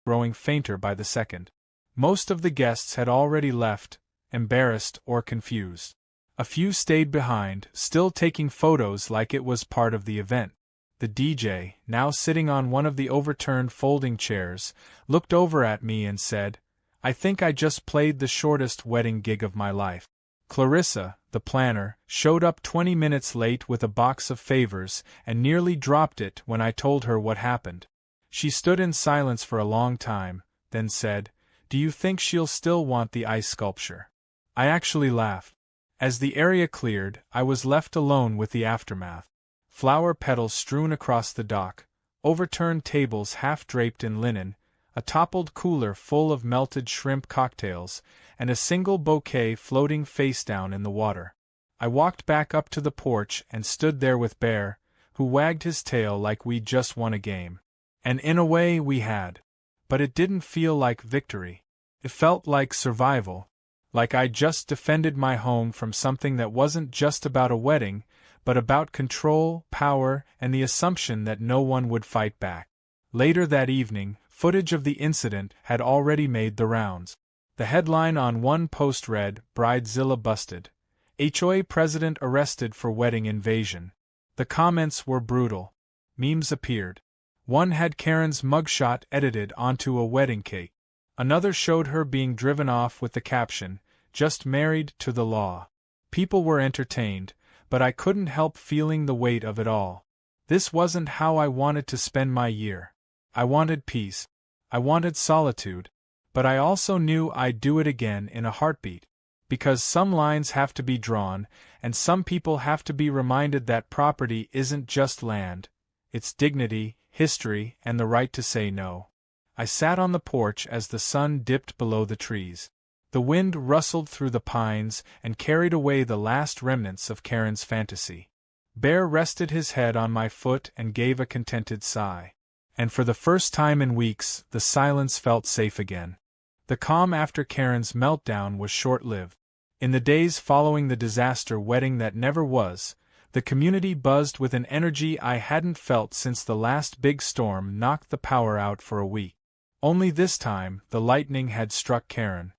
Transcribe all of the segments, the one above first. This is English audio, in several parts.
growing fainter by the second. Most of the guests had already left, embarrassed or confused. A few stayed behind, still taking photos like it was part of the event. The DJ, now sitting on one of the overturned folding chairs, looked over at me and said, "I think I just played the shortest wedding gig of my life." Clarissa, the planner, showed up 20 minutes late with a box of favors and nearly dropped it when I told her what happened. She stood in silence for a long time, then said, "Do you think she'll still want the ice sculpture?" I actually laughed. As the area cleared, I was left alone with the aftermath. Flower petals strewn across the dock, overturned tables half draped in linen, a toppled cooler full of melted shrimp cocktails, and a single bouquet floating face down in the water. I walked back up to the porch and stood there with Bear, who wagged his tail like we'd just won a game. And in a way we had. But it didn't feel like victory. It felt like survival. Like I just defended my home from something that wasn't just about a wedding, but about control, power, and the assumption that no one would fight back. Later that evening, footage of the incident had already made the rounds. The headline on one post read, "Bridezilla busted. HOA President arrested for wedding invasion." The comments were brutal. Memes appeared. One had Karen's mugshot edited onto a wedding cake. Another showed her being driven off with the caption, "Just married to the law." People were entertained, but I couldn't help feeling the weight of it all. This wasn't how I wanted to spend my year. I wanted peace. I wanted solitude. But I also knew I'd do it again in a heartbeat. Because some lines have to be drawn, and some people have to be reminded that property isn't just land. It's dignity, history, and the right to say no. I sat on the porch as the sun dipped below the trees. The wind rustled through the pines and carried away the last remnants of Karen's fantasy. Bear rested his head on my foot and gave a contented sigh. And for the first time in weeks, the silence felt safe again. The calm after Karen's meltdown was short-lived. In the days following the disaster wedding that never was, the community buzzed with an energy I hadn't felt since the last big storm knocked the power out for a week. Only this time, the lightning had struck Karen.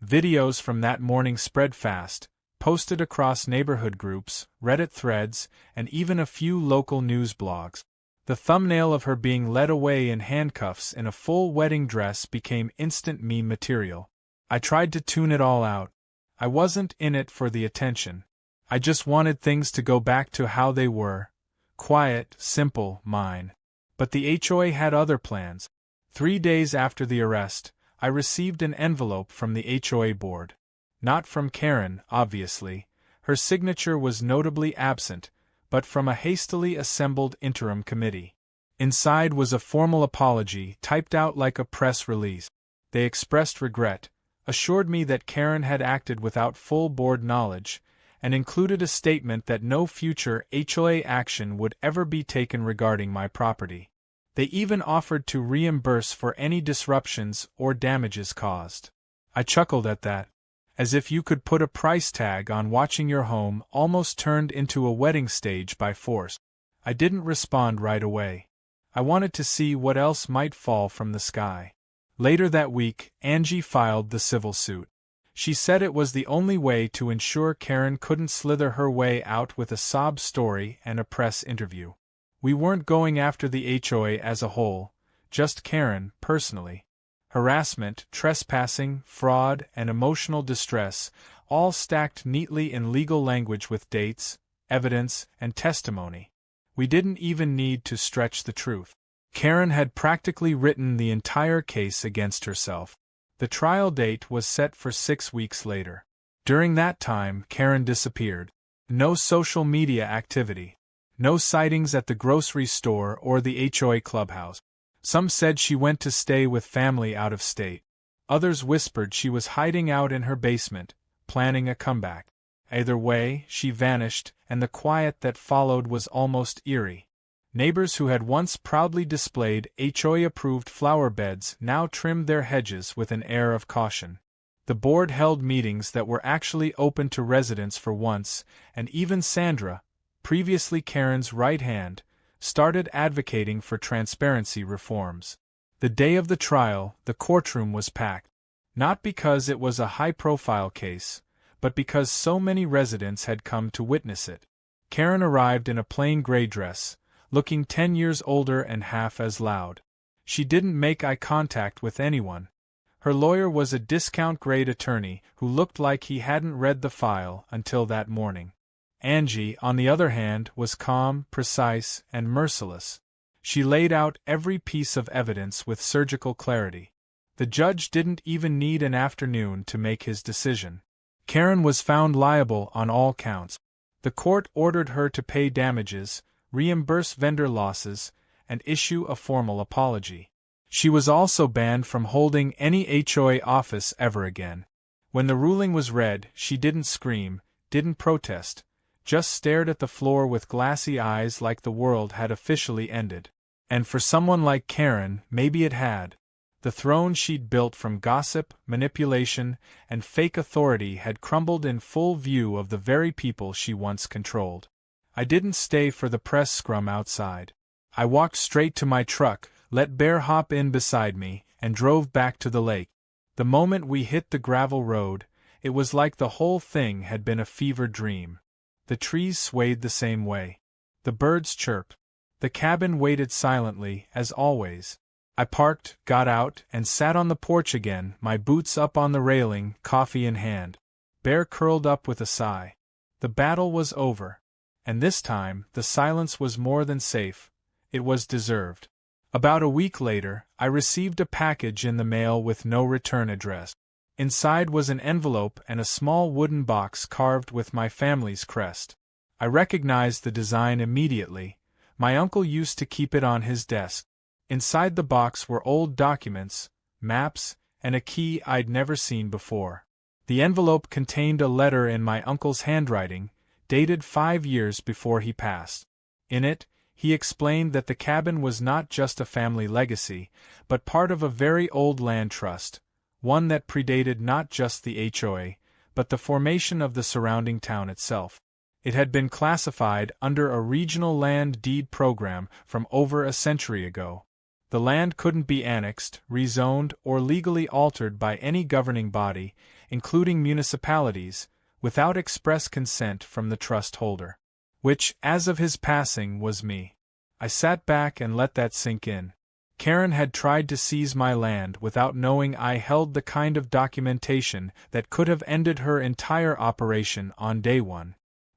Videos from that morning spread fast, posted across neighborhood groups, Reddit threads, and even a few local news blogs. The thumbnail of her being led away in handcuffs in a full wedding dress became instant meme material. I tried to tune it all out. I wasn't in it for the attention. I just wanted things to go back to how they were. Quiet, simple, mine. But the HOA had other plans. 3 days after the arrest, I received an envelope from the HOA board. Not from Karen, obviously. Her signature was notably absent, but from a hastily assembled interim committee. Inside was a formal apology typed out like a press release. They expressed regret, assured me that Karen had acted without full board knowledge, and included a statement that no future HOA action would ever be taken regarding my property. They even offered to reimburse for any disruptions or damages caused. I chuckled at that. As if you could put a price tag on watching your home almost turned into a wedding stage by force. I didn't respond right away. I wanted to see what else might fall from the sky. Later that week, Angie filed the civil suit. She said it was the only way to ensure Karen couldn't slither her way out with a sob story and a press interview. We weren't going after the HOA as a whole, just Karen, personally. Harassment, trespassing, fraud, and emotional distress, all stacked neatly in legal language with dates, evidence, and testimony. We didn't even need to stretch the truth. Karen had practically written the entire case against herself. The trial date was set for 6 weeks later. During that time, Karen disappeared. No social media activity. No sightings at the grocery store or the HOA clubhouse. Some said she went to stay with family out of state. Others whispered she was hiding out in her basement, planning a comeback. Either way, she vanished, and the quiet that followed was almost eerie. Neighbors who had once proudly displayed HOA-approved flower beds now trimmed their hedges with an air of caution. The board held meetings that were actually open to residents for once, and even Sandra, previously Karen's right hand, started advocating for transparency reforms. The The day of the trial, the courtroom was packed. Not because it was a high-profile case, but because so many residents had come to witness it. Karen arrived in a plain gray dress, looking 10 years older and half as loud. She didn't make eye contact with anyone. Her lawyer was a discount-grade attorney who looked like he hadn't read the file until that morning. Angie, on the other hand, was calm, precise, and merciless. She laid out every piece of evidence with surgical clarity. The judge didn't even need an afternoon to make his decision. Karen was found liable on all counts. The court ordered her to pay damages, reimburse vendor losses, and issue a formal apology. She was also banned from holding any HOA office ever again. When the ruling was read, she didn't scream, didn't protest, just stared at the floor with glassy eyes like the world had officially ended. And for someone like Karen, maybe it had. The throne she'd built from gossip, manipulation, and fake authority had crumbled in full view of the very people she once controlled. I didn't stay for the press scrum outside. I walked straight to my truck, let Bear hop in beside me, and drove back to the lake. The moment we hit the gravel road, it was like the whole thing had been a fever dream. The trees swayed the same way. The birds chirped. The cabin waited silently, as always. I parked, got out, and sat on the porch again, my boots up on the railing, coffee in hand. Bear curled up with a sigh. The battle was over. And this time, the silence was more than safe. It was deserved. About a week later, I received a package in the mail with no return address. Inside was an envelope and a small wooden box carved with my family's crest. I recognized the design immediately. My uncle used to keep it on his desk. Inside the box were old documents, maps, and a key I'd never seen before. The envelope contained a letter in my uncle's handwriting, dated 5 years before he passed. In it, he explained that the cabin was not just a family legacy, but part of a very old land trust, one that predated not just the HOA, but the formation of the surrounding town itself. It had been classified under a regional land deed program from over a century ago. The land couldn't be annexed, rezoned, or legally altered by any governing body, including municipalities, without express consent from the trust holder. Which, as of his passing, was me. I sat back and let that sink in. Karen had tried to seize my land without knowing I held the kind of documentation that could have ended her entire operation on day one.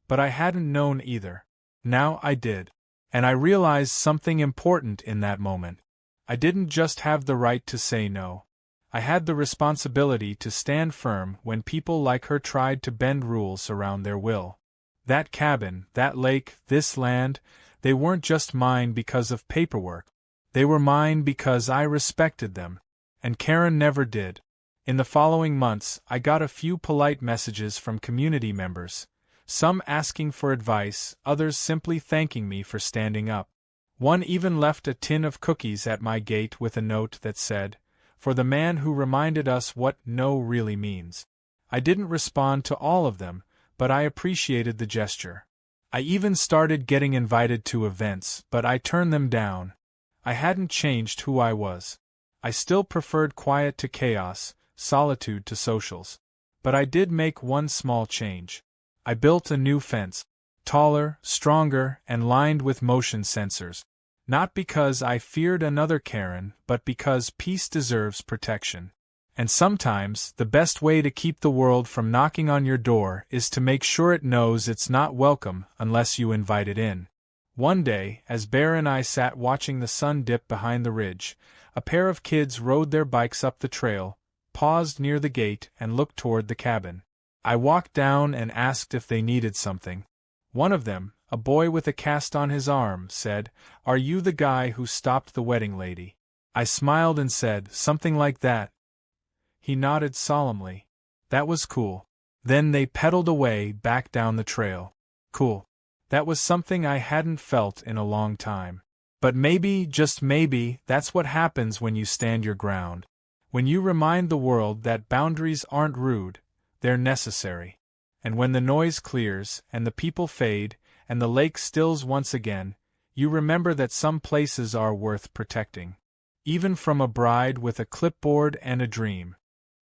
But I hadn't known either. Now I did. And I realized something important in that moment. I didn't just have the right to say no. I had the responsibility to stand firm when people like her tried to bend rules around their will. That cabin, that lake, this land, they weren't just mine because of paperwork. They were mine because I respected them. And Karen never did. In the following months, I got a few polite messages from community members, some asking for advice, others simply thanking me for standing up. One even left a tin of cookies at my gate with a note that said, "For the man who reminded us what no really means." I didn't respond to all of them, but I appreciated the gesture. I even started getting invited to events, but I turned them down. I hadn't changed who I was. I still preferred quiet to chaos, solitude to socials. But I did make one small change. I built a new fence, taller, stronger, and lined with motion sensors. Not because I feared another Karen, but because peace deserves protection. And sometimes, the best way to keep the world from knocking on your door is to make sure it knows it's not welcome unless you invite it in. One day, as Bear and I sat watching the sun dip behind the ridge, a pair of kids rode their bikes up the trail, paused near the gate, and looked toward the cabin. I walked down and asked if they needed something. One of them, a boy with a cast on his arm, said, "Are you the guy who stopped the wedding lady?" I smiled and said, "Something like that." He nodded solemnly. That was cool. Then they pedaled away back down the trail. Cool. That was something I hadn't felt in a long time. But maybe, just maybe, that's what happens when you stand your ground. When you remind the world that boundaries aren't rude, they're necessary. And when the noise clears, and the people fade, and the lake stills once again, you remember that some places are worth protecting. even from a bride with a clipboard and a dream.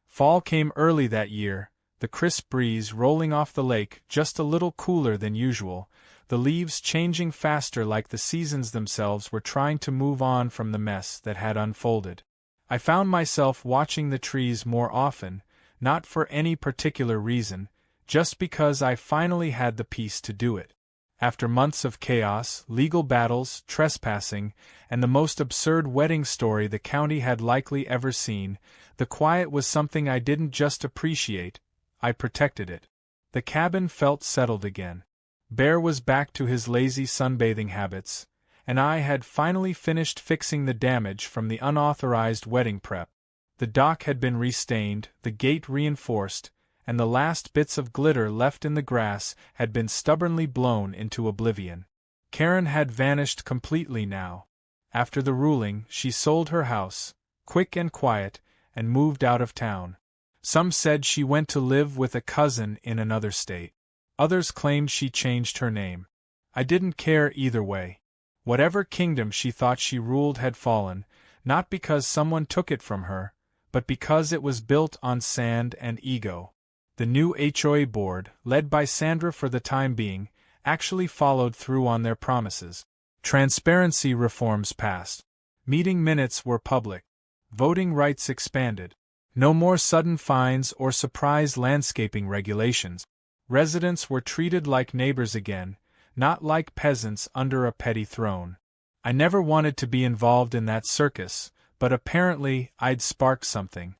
Fall came early that year, the crisp breeze rolling off the lake just a little cooler than usual, the leaves changing faster like the seasons themselves were trying to move on from the mess that had unfolded. I found myself watching the trees more often, not for any particular reason, just because I finally had the peace to do it. After months of chaos, legal battles, trespassing, and the most absurd wedding story the county had likely ever seen, the quiet was something I didn't just appreciate, I protected it. The cabin felt settled again. Bear was back to his lazy sunbathing habits, and I had finally finished fixing the damage from the unauthorized wedding prep. The dock had been restained, the gate reinforced, and the last bits of glitter left in the grass had been stubbornly blown into oblivion. Karen had vanished completely now. After the ruling, she sold her house, quick and quiet, and moved out of town. Some said she went to live with a cousin in another state. Others claimed she changed her name. I didn't care either way. Whatever kingdom she thought she ruled had fallen, not because someone took it from her, but because it was built on sand and ego. The new HOA board, led by Sandra for the time being, actually followed through on their promises. Transparency reforms passed. Meeting minutes were public. Voting rights expanded. No more sudden fines or surprise landscaping regulations. Residents were treated like neighbors again, not like peasants under a petty throne. I never wanted to be involved in that circus, but apparently I'd sparked something.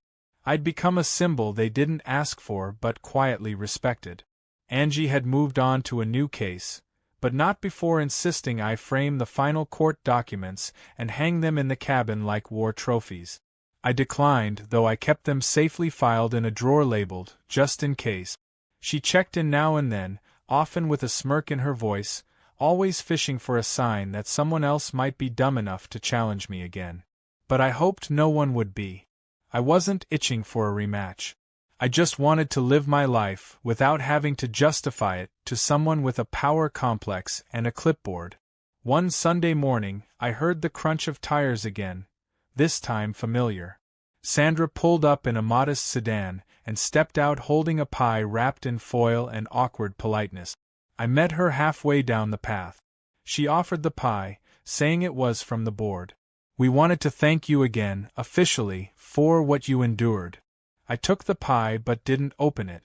I'd become a symbol they didn't ask for but quietly respected. Angie had moved on to a new case, but not before insisting I frame the final court documents and hang them in the cabin like war trophies. I declined, though I kept them safely filed in a drawer labeled, just in case. She checked in now and then, often with a smirk in her voice, always fishing for a sign that someone else might be dumb enough to challenge me again. But I hoped no one would be. I wasn't itching for a rematch. I just wanted to live my life without having to justify it to someone with a power complex and a clipboard. One Sunday morning, I heard the crunch of tires again, this time familiar. Sandra pulled up in a modest sedan and stepped out holding a pie wrapped in foil and awkward politeness. I met her halfway down the path. She offered the pie, saying it was from the board. "We wanted to thank you again, officially, for what you endured." I took the pie but didn't open it.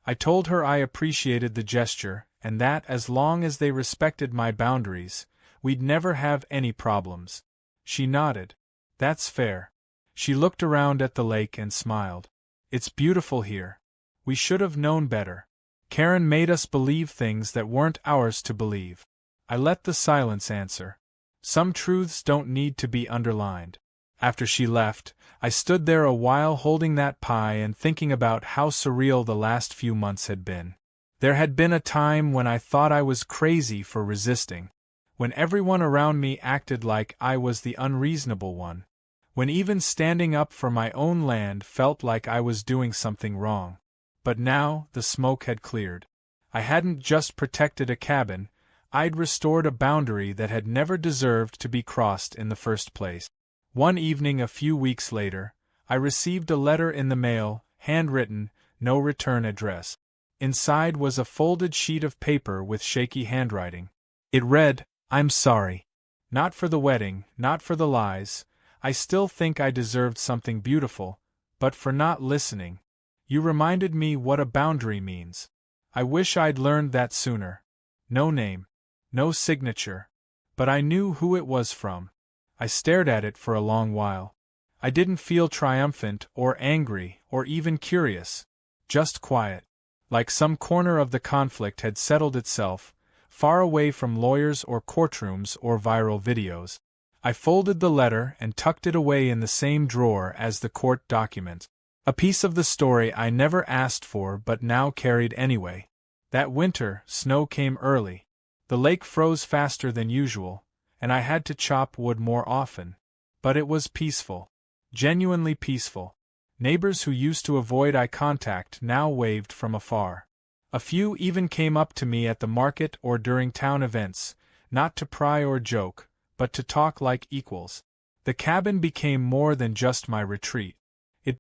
I told her I appreciated the gesture, and that as long as they respected my boundaries, we'd never have any problems. She nodded. "That's fair." She looked around at the lake and smiled. "It's beautiful here. We should have known better. Karen made us believe things that weren't ours to believe." I let the silence answer. Some truths don't need to be underlined. After she left, I stood there a while holding that pie and thinking about how surreal the last few months had been. There had been a time when I thought I was crazy for resisting, when everyone around me acted like I was the unreasonable one, when even standing up for my own land felt like I was doing something wrong. But now the smoke had cleared. I hadn't just protected a cabin, I'd restored a boundary that had never deserved to be crossed in the first place. One evening a few weeks later, I received a letter in the mail, handwritten, no return address. Inside was a folded sheet of paper with shaky handwriting. It read, "I'm sorry. Not for the wedding, not for the lies. I still think I deserved something beautiful, but for not listening. You reminded me what a boundary means. I wish I'd learned that sooner." No name. No signature. But I knew who it was from. I stared at it for a long while. I didn't feel triumphant or angry or even curious. Just quiet. Like some corner of the conflict had settled itself, far away from lawyers or courtrooms or viral videos. I folded the letter and tucked it away in the same drawer as the court document. A piece of the story I never asked for but now carried anyway. That winter, snow came early. The lake froze faster than usual, and I had to chop wood more often. But it was peaceful. Genuinely peaceful. Neighbors who used to avoid eye contact now waved from afar. A few even came up to me at the market or during town events, not to pry or joke, but to talk like equals. The cabin became more than just my retreat.